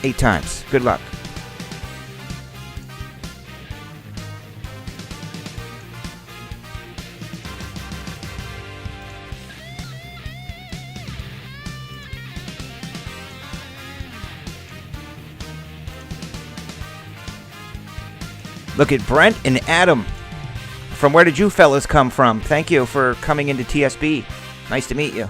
8 times. Good luck. Look at Brent and Adam. From where did you fellas come from? Thank you for coming into TSB. Nice to meet you.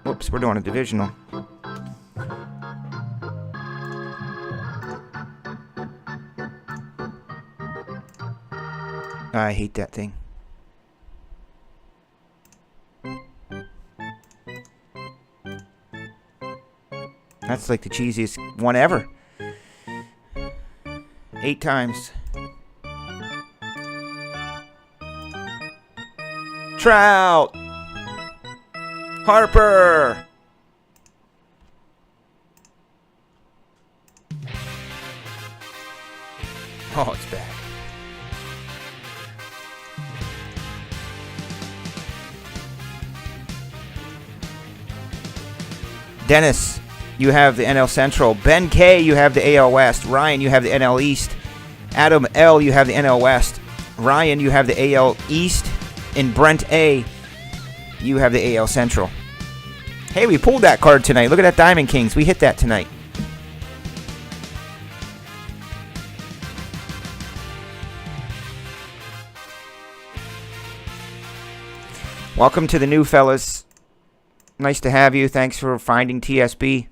Whoops, we're doing a divisional. I hate that thing. That's like the cheesiest one ever. 8 times. Trout! Harper! Oh, it's bad. Dennis, you have the NL Central. Ben K, you have the AL West. Ryan, you have the NL East. Adam L, you have the NL West. Ryan, you have the AL East. And Brent A, you have the AL Central. Hey, we pulled that card tonight. Look at that Diamond Kings. We hit that tonight. Welcome to the new fellas. Nice to have you. Thanks for finding TSB.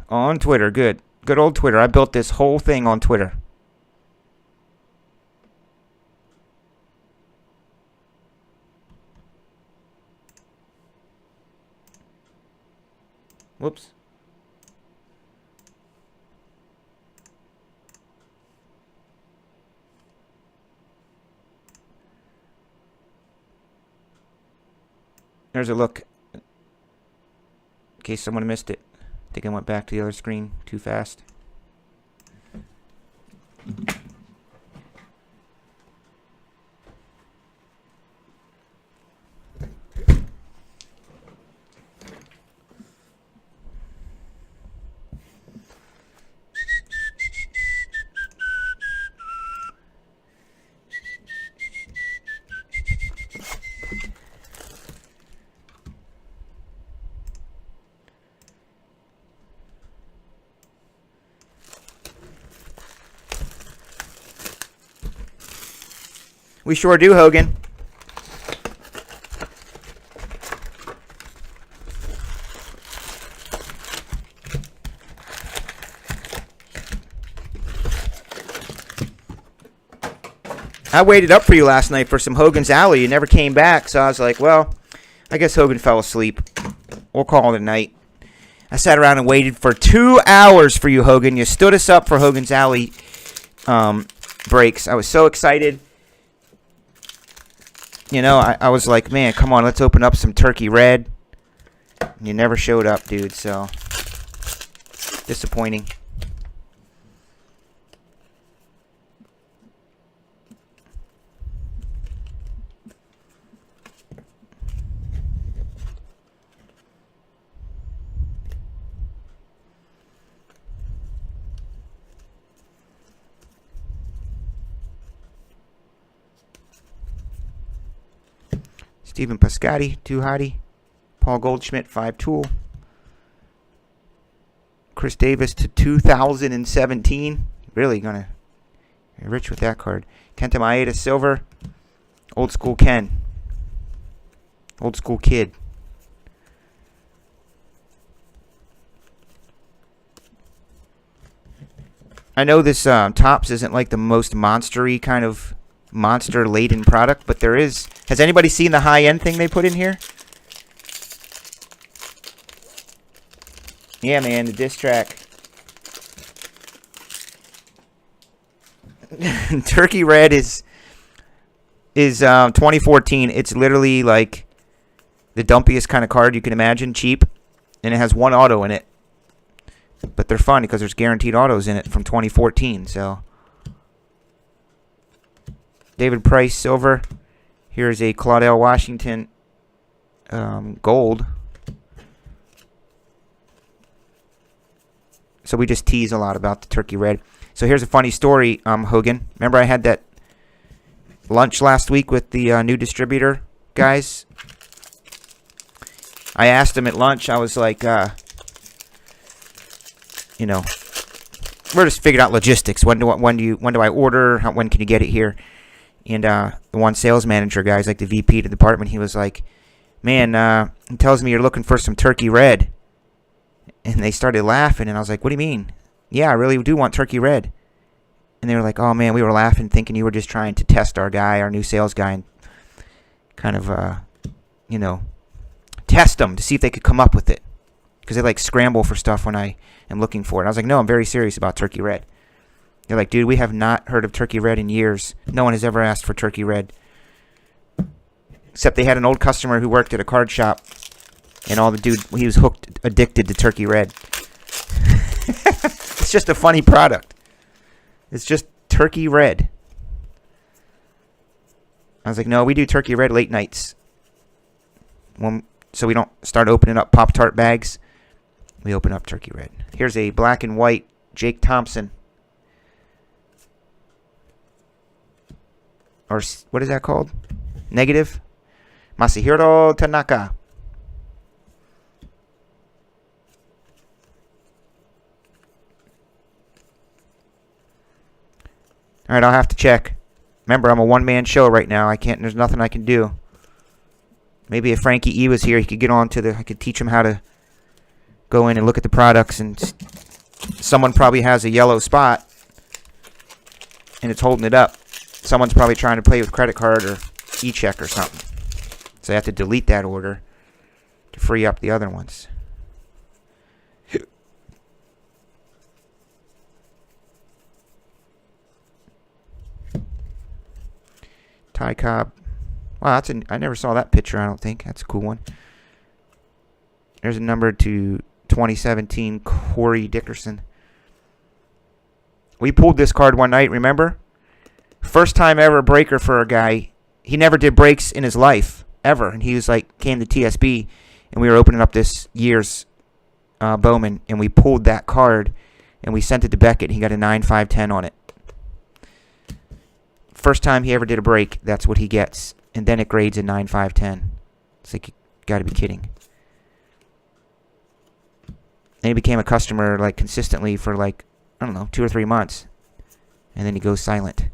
On Twitter. Good. Good old Twitter. I built this whole thing on Twitter. Whoops. There's a look. In case someone missed it. I think I went back to the other screen too fast. We sure do, Hogan. I waited up for you last night for some Hogan's Alley. You never came back, so I was like, well, I guess Hogan fell asleep. We'll call it a night. I sat around and waited for 2 hours for you, Hogan. You stood us up for Hogan's Alley breaks. I was so excited. You know, I was like, man, come on, let's open up some Turkey Red. You never showed up, dude, so disappointing. Stephen Piscotty, 2 hottie. Paul Goldschmidt, 5 tool. Chris Davis to 2017. Really gonna be rich with that card. Kenta Maeda, silver. Old school Ken. Old school kid. I know this Topps isn't like the most monstery kind of monster-laden product, but there is. Has anybody seen the high-end thing they put in here? Yeah, man, the diss track. Turkey Red is 2014. It's literally like the dumpiest kind of card you can imagine, cheap, and it has one auto in it. But they're fun because there's guaranteed autos in it from 2014. So David Price silver. Here's a Claudell Washington gold. So we just tease a lot about the Turkey Red. So here's a funny story, Hogan. Remember I had that lunch last week with the new distributor guys? I asked them at lunch, I was like, you know, we're just figuring out logistics. When do I order? When can you get it here? And the one sales manager guy, like the VP of the department, he was like, man, he tells me you're looking for some Turkey Red. And they started laughing, and I was like, what do you mean? Yeah, I really do want Turkey Red. And they were like, oh man, we were laughing thinking you were just trying to test our guy, our new sales guy, and kind of, you know, test them to see if they could come up with it. Because they like scramble for stuff when I am looking for it. I was like, no, I'm very serious about Turkey Red. They're like, dude, we have not heard of Turkey Red in years. No one has ever asked for Turkey Red. Except they had an old customer who worked at a card shop. And all the dude, he was hooked, addicted to Turkey Red. It's just a funny product. It's just Turkey Red. I was like, no, we do Turkey Red late nights. So we don't start opening up Pop-Tart bags. We open up Turkey Red. Here's a black and white Jake Thompson. Or what is that called? Negative? Masahiro Tanaka. All right, I'll have to check. Remember, I'm a one-man show right now. There's nothing I can do. Maybe if Frankie E was here, he could get on to I could teach him how to go in and look at the products, and someone probably has a yellow spot and it's holding it up. Someone's probably trying to play with credit card or e-check or something. So I have to delete that order to free up the other ones. Ty Cobb. Wow, I never saw that picture, I don't think. That's a cool one. There's a number to 2017 Corey Dickerson. We pulled this card one night, remember? First time ever breaker for a guy. He never did breaks in his life, ever. And he was like, came to TSB, and we were opening up this year's Bowman, and we pulled that card, and we sent it to Beckett. He got a 9-5-10 on it. First time he ever did a break, that's what he gets. And then it grades a 9-5-10. It's like, you got to be kidding. And he became a customer like consistently for like, I don't know, 2 or 3 months. And then he goes silent.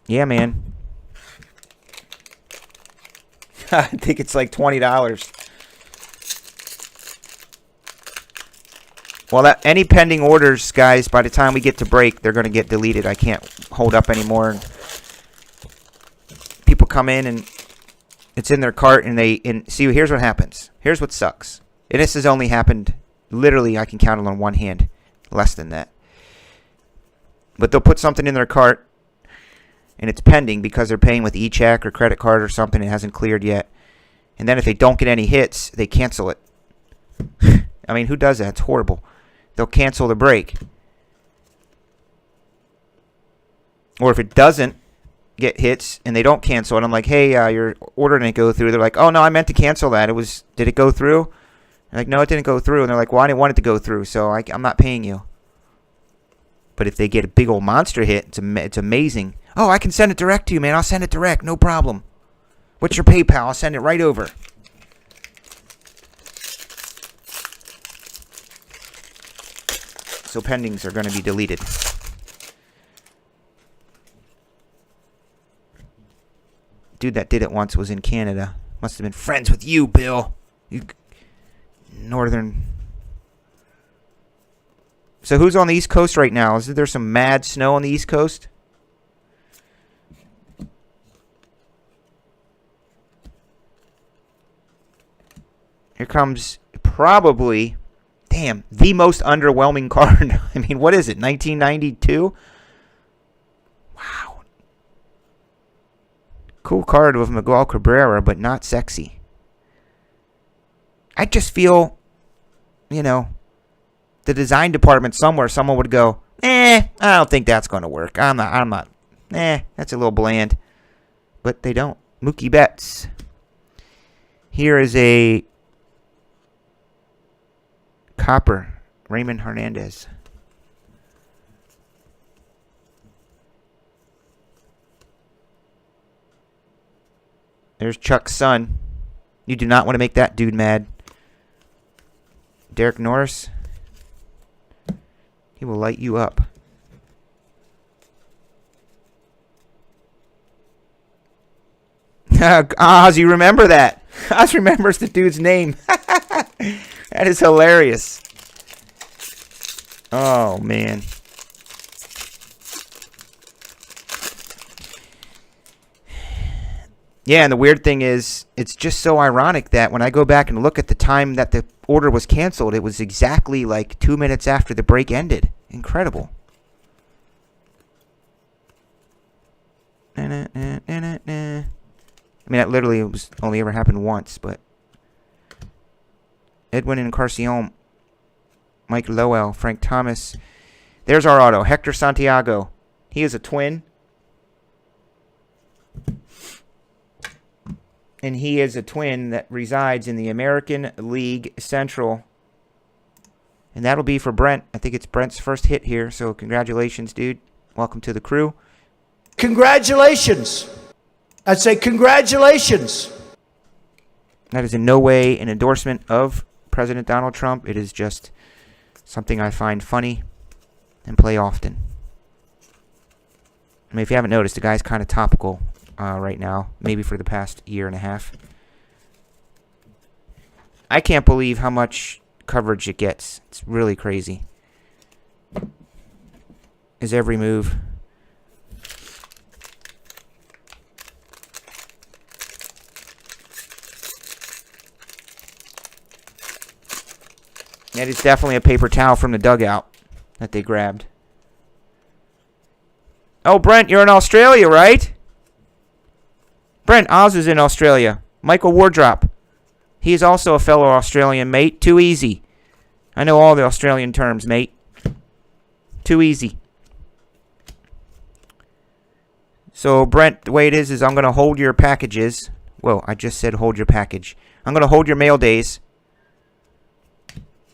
Yeah, man. I think it's like $20. Well, any pending orders, guys, by the time we get to break, they're going to get deleted. I can't hold up anymore. People come in and it's in their cart, and see, here's what happens. Here's what sucks. And this has only happened, literally, I can count it on one hand, less than that. But they'll put something in their cart, and it's pending because they're paying with e-check or credit card or something. It hasn't cleared yet. And then if they don't get any hits, they cancel it. I mean, who does that? It's horrible. They'll cancel the break. Or if it doesn't get hits and they don't cancel it, I'm like, hey, your order didn't go through. They're like, oh, no, I meant to cancel that. Did it go through? I'm like, no, it didn't go through. And they're like, well, I didn't want it to go through, so I'm not paying you. But if they get a big old monster hit, it's amazing. Oh, I can send it direct to you, man. I'll send it direct. No problem. What's your PayPal? I'll send it right over. So pendings are going to be deleted. Dude that did it once was in Canada. Must have been friends with you, Bill. You northern. So who's on the East Coast right now? Is there some mad snow on the East Coast? Here comes probably Damn, the most underwhelming card. I mean, what is it, 1992? Wow. Cool card with Miguel Cabrera, but not sexy. I just feel, the design department somewhere, someone would go, I don't think that's going to work. I'm not. That's a little bland. But they don't. Mookie Betts. Here is a copper. Raymond Hernandez. There's Chuck's son. You do not want to make that dude mad. Derek Norris. He will light you up. Oz, you remember that? Oz remembers the dude's name. That is hilarious. Oh, man. Yeah, and the weird thing is, it's just so ironic that when I go back and look at the time that the order was canceled, it was exactly like 2 minutes after the break ended. Incredible. I mean, that literally was only ever happened once, but Edwin Encarnacion, Mike Lowell, Frank Thomas. There's our auto. Hector Santiago. He is a twin. And he is a twin that resides in the American League Central. And that'll be for Brent. I think it's Brent's first hit here, so congratulations, dude. Welcome to the crew. Congratulations. I'd say congratulations. That is in no way an endorsement of President Donald Trump. It is just something I find funny and play often. I mean, if you haven't noticed, the guy's kind of topical right now, maybe for the past year and a half. I can't believe how much coverage it gets. It's really crazy. His every move. That is definitely a paper towel from the dugout that they grabbed. Oh, Brent, you're in Australia, right? Brent, Oz is in Australia. Michael Wardrop. He is also a fellow Australian, mate. Too easy. I know all the Australian terms, mate. Too easy. So, Brent, the way it is I'm going to hold your packages. Whoa, I just said hold your package. I'm going to hold your mail days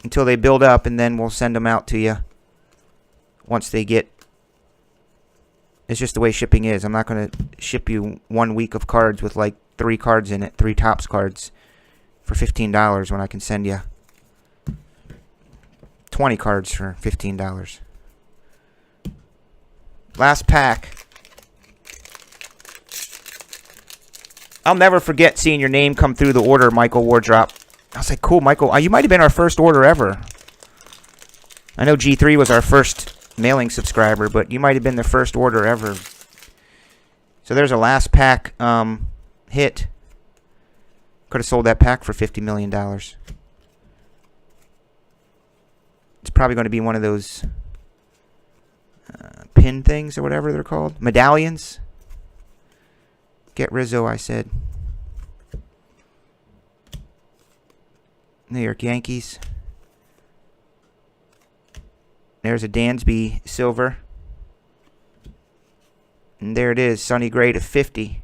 until they build up, and then we'll send them out to you once they get. It's just the way shipping is. I'm not going to ship you 1 week of cards with like 3 cards in it, 3 Topps cards for $15 when I can send you 20 cards for $15. Last pack. I'll never forget seeing your name come through the order, Michael Wardrop. I was like, cool, Michael. You might have been our first order ever. I know G3 was our first mailing subscriber, but you might have been the first order ever. So there's a last pack hit. Could have sold that pack for $50 million. It's probably going to be one of those pin things or whatever they're called. Medallions. Get Rizzo, I said. New York Yankees. There's a Dansby silver. And there it is, Sonny Gray to 50.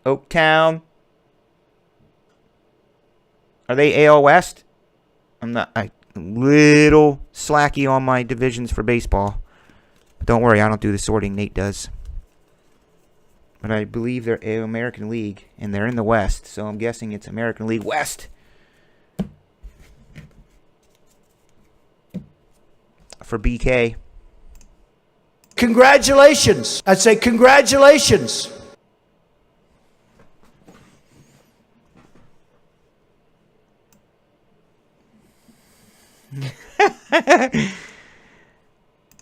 Oaktown. Are they AL West? I'm a little slacky on my divisions for baseball. But don't worry, I don't do the sorting. Nate does. But I believe they're American League, and they're in the West, so I'm guessing it's American League West. For BK. Congratulations. I'd say congratulations.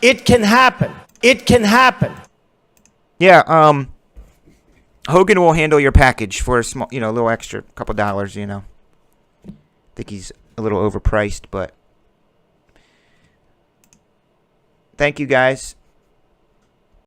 It can happen. It can happen. Yeah, Hogan will handle your package for a small, a little extra, couple dollars, I think he's a little overpriced, but thank you guys.